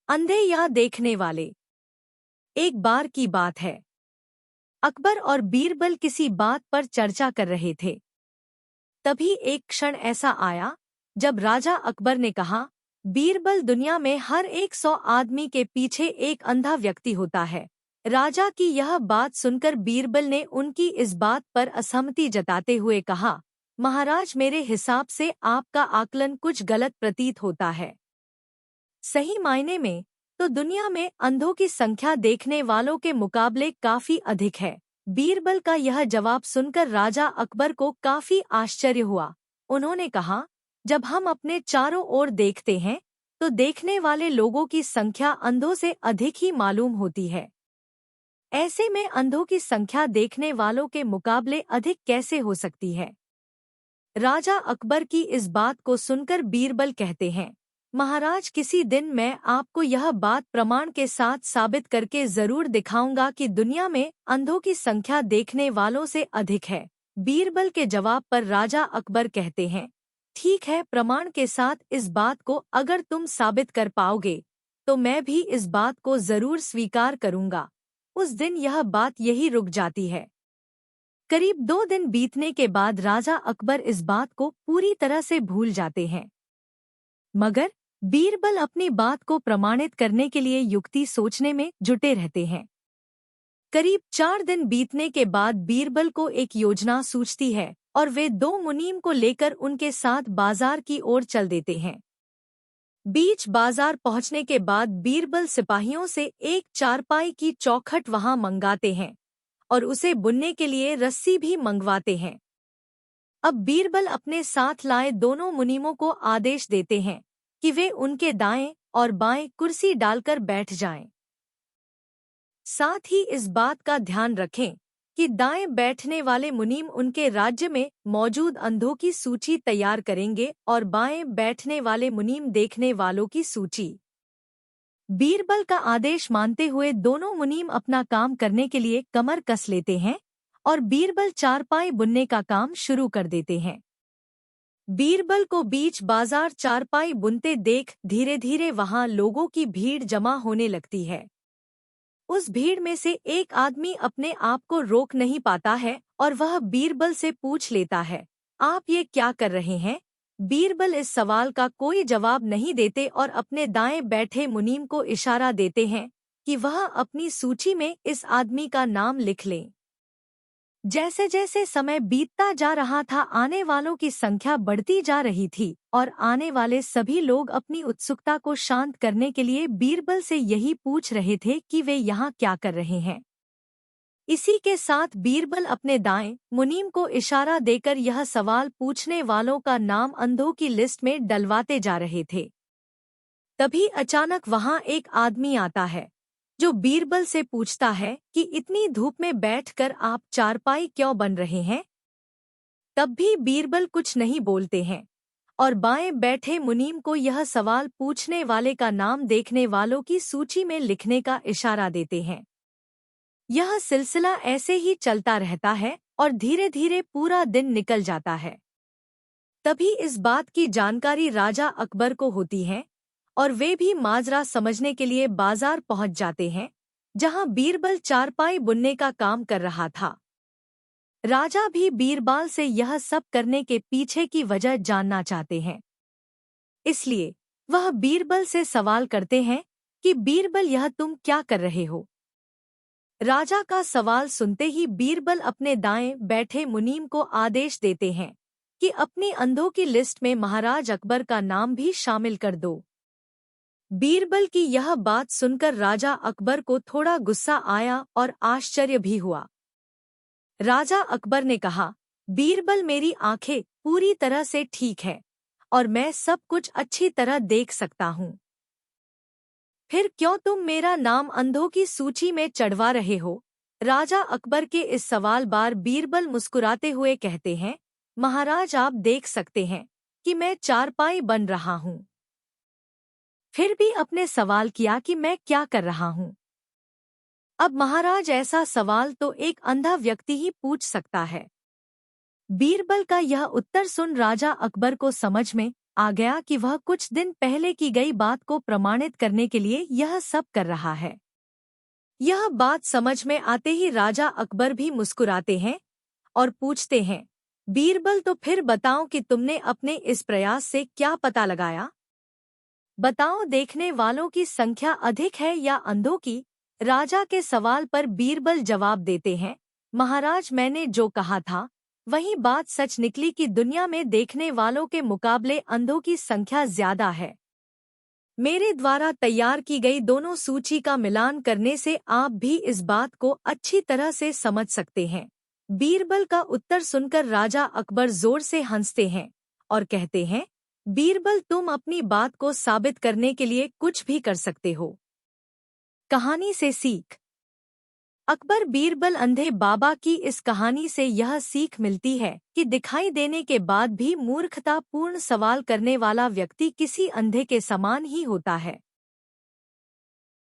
अंधे या देखने वाले। एक बार की बात है, अकबर और बीरबल किसी बात पर चर्चा कर रहे थे। तभी एक क्षण ऐसा आया जब राजा अकबर ने कहा, बीरबल, दुनिया में हर 100 आदमी के पीछे एक अंधा व्यक्ति होता है। राजा की यह बात सुनकर बीरबल ने उनकी इस बात पर असहमति जताते हुए कहा, महाराज, मेरे हिसाब से आपका आकलन कुछ गलत प्रतीत होता है। सही मायने में तो दुनिया में अंधों की संख्या देखने वालों के मुकाबले काफी अधिक है। बीरबल का यह जवाब सुनकर राजा अकबर को काफी आश्चर्य हुआ। उन्होंने कहा, जब हम अपने चारों ओर देखते हैं तो देखने वाले लोगों की संख्या अंधों से अधिक ही मालूम होती है। ऐसे में अंधों की संख्या देखने वालों के मुकाबले अधिक कैसे हो सकती है? राजा अकबर की इस बात को सुनकर बीरबल कहते हैं, महाराज, किसी दिन मैं आपको यह बात प्रमाण के साथ साबित करके जरूर दिखाऊंगा कि दुनिया में अंधों की संख्या देखने वालों से अधिक है। बीरबल के जवाब पर राजा अकबर कहते हैं, ठीक है, प्रमाण के साथ इस बात को अगर तुम साबित कर पाओगे तो मैं भी इस बात को जरूर स्वीकार करूंगा। उस दिन यह बात यही रुक जाती है। करीब 2 दिन बीतने के बाद राजा अकबर इस बात को पूरी तरह से भूल जाते हैं, मगर बीरबल अपनी बात को प्रमाणित करने के लिए युक्ति सोचने में जुटे रहते हैं। करीब 4 दिन बीतने के बाद बीरबल को एक योजना सूझती है और वे 2 मुनीम को लेकर उनके साथ बाजार की ओर चल देते हैं। बीच बाजार पहुंचने के बाद बीरबल सिपाहियों से एक चारपाई की चौखट वहां मंगाते हैं और उसे बुनने के लिए रस्सी भी मंगवाते हैं। अब बीरबल अपने साथ लाए दोनों मुनीमों को आदेश देते हैं कि वे उनके दाएं और बाएं कुर्सी डालकर बैठ जाएं। साथ ही इस बात का ध्यान रखें कि दाएं बैठने वाले मुनीम उनके राज्य में मौजूद अंधों की सूची तैयार करेंगे और बाएं बैठने वाले मुनीम देखने वालों की सूची। बीरबल का आदेश मानते हुए दोनों मुनीम अपना काम करने के लिए कमर कस लेते हैं और बीरबल चारपाई बुनने का काम शुरू कर देते हैं। बीरबल को बीच बाजार चारपाई बुनते देख धीरे धीरे वहां लोगों की भीड़ जमा होने लगती है। उस भीड़ में से एक आदमी अपने आप को रोक नहीं पाता है और वह बीरबल से पूछ लेता है, आप ये क्या कर रहे हैं? बीरबल इस सवाल का कोई जवाब नहीं देते और अपने दाएं बैठे मुनीम को इशारा देते हैं कि वह अपनी सूची में इस आदमी का नाम लिख लें। जैसे जैसे समय बीतता जा रहा था, आने वालों की संख्या बढ़ती जा रही थी और आने वाले सभी लोग अपनी उत्सुकता को शांत करने के लिए बीरबल से यही पूछ रहे थे कि वे यहाँ क्या कर रहे हैं। इसी के साथ बीरबल अपने दाएं मुनीम को इशारा देकर यह सवाल पूछने वालों का नाम अंधों की लिस्ट में डलवाते जा रहे थे। तभी अचानक वहां एक आदमी आता है जो बीरबल से पूछता है कि इतनी धूप में बैठकर आप चारपाई क्यों बन रहे हैं? तब भी बीरबल कुछ नहीं बोलते हैं और बाएं बैठे मुनीम को यह सवाल पूछने वाले का नाम देखने वालों की सूची में लिखने का इशारा देते हैं। यह सिलसिला ऐसे ही चलता रहता है और धीरे धीरे पूरा दिन निकल जाता है। तभी इस बात की जानकारी राजा अकबर को होती है और वे भी माजरा समझने के लिए बाजार पहुंच जाते हैं, जहां बीरबल चारपाई बुनने का काम कर रहा था। राजा भी बीरबल से यह सब करने के पीछे की वजह जानना चाहते हैं। इसलिए वह बीरबल से सवाल करते हैं कि बीरबल, यह तुम क्या कर रहे हो? राजा का सवाल सुनते ही बीरबल अपने दाएं बैठे मुनीम को आदेश देते हैं कि अपनी अंधों की लिस्ट में महाराज अकबर का नाम भी शामिल कर दो। बीरबल की यह बात सुनकर राजा अकबर को थोड़ा गुस्सा आया और आश्चर्य भी हुआ। राजा अकबर ने कहा, बीरबल, मेरी आंखें पूरी तरह से ठीक है और मैं सब कुछ अच्छी तरह देख सकता हूँ। फिर क्यों तुम मेरा नाम अंधों की सूची में चढ़वा रहे हो? राजा अकबर के इस सवाल बार बीरबल मुस्कुराते हुए कहते हैं, महाराज, आप देख सकते हैं कि मैं चारपाई बन रहा हूँ। फिर भी अपने सवाल किया कि मैं क्या कर रहा हूँ। अब महाराज, ऐसा सवाल तो एक अंधा व्यक्ति ही पूछ सकता है। बीरबल का यह उत्तर सुन राजा अकबर को समझ में आ गया कि वह कुछ दिन पहले की गई बात को प्रमाणित करने के लिए यह सब कर रहा है। यह बात समझ में आते ही राजा अकबर भी मुस्कुराते हैं और पूछते हैं, बीरबल तो फिर बताओ कि तुमने अपने इस प्रयास से क्या पता लगाया? बताओ देखने वालों की संख्या अधिक है या अंधों की? राजा के सवाल पर बीरबल जवाब देते हैं, महाराज मैंने जो कहा था वही बात सच निकली कि दुनिया में देखने वालों के मुकाबले अंधों की संख्या ज्यादा है। मेरे द्वारा तैयार की गई दोनों सूची का मिलान करने से आप भी इस बात को अच्छी तरह से समझ सकते हैं। बीरबल का उत्तर सुनकर राजा अकबर जोर से हंसते हैं और कहते हैं, बीरबल तुम अपनी बात को साबित करने के लिए कुछ भी कर सकते हो। कहानी से सीख। अकबर बीरबल अंधे बाबा की इस कहानी से यह सीख मिलती है कि दिखाई देने के बाद भी मूर्खतापूर्ण सवाल करने वाला व्यक्ति किसी अंधे के समान ही होता है।